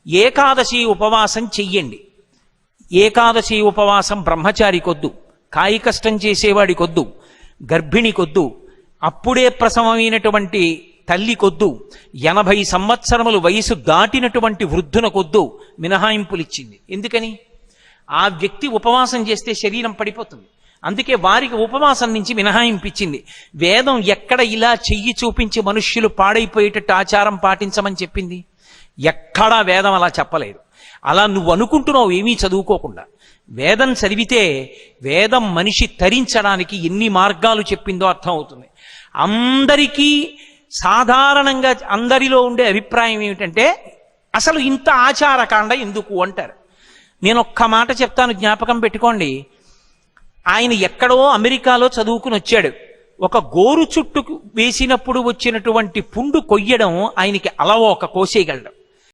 ఏకాదశి ఉపవాసం చెయ్యండి. ఏకాదశి ఉపవాసం బ్రహ్మచారికొద్దు, కాయికష్టం చేసేవాడికొద్దు, గర్భిణికొద్దు, అప్పుడే ప్రసవమైనటువంటి తల్లికొద్దు, 80 సంవత్సరములు వయసు దాటినటువంటి వృద్ధునకొద్దు మినహాయింపులిచ్చింది. ఎందుకని? ఆ వ్యక్తి ఉపవాసం చేస్తే శరీరం పడిపోతుంది. అందుకే వారికి ఉపవాసం నుంచి మినహాయింపించింది. వేదం ఎక్కడ ఇలా చెయ్యి చూపించి మనుష్యులు పాడైపోయేటట్టు ఆచారం పాటించమని చెప్పింది? ఎక్కడా వేదం అలా చెప్పలేదు. అలా నువ్వు అనుకుంటున్నావు ఏమీ చదువుకోకుండా. వేదం చదివితే వేదం మనిషి తరించడానికి ఎన్ని మార్గాలు చెప్పిందో అర్థం అవుతుంది. అందరికీ సాధారణంగా అందరిలో ఉండే అభిప్రాయం ఏమిటంటే అసలు ఇంత ఆచారకాండ ఎందుకు అంటారు. నేను ఒక్క మాట చెప్తాను, జ్ఞాపకం పెట్టుకోండి. ఆయన ఎక్కడో అమెరికాలో చదువుకుని వచ్చాడు. ఒక గోరు చుట్టు వేసినప్పుడు వచ్చినటువంటి పుండు కొయ్యడం ఆయనకి అలవోక, కోసేయగలడం.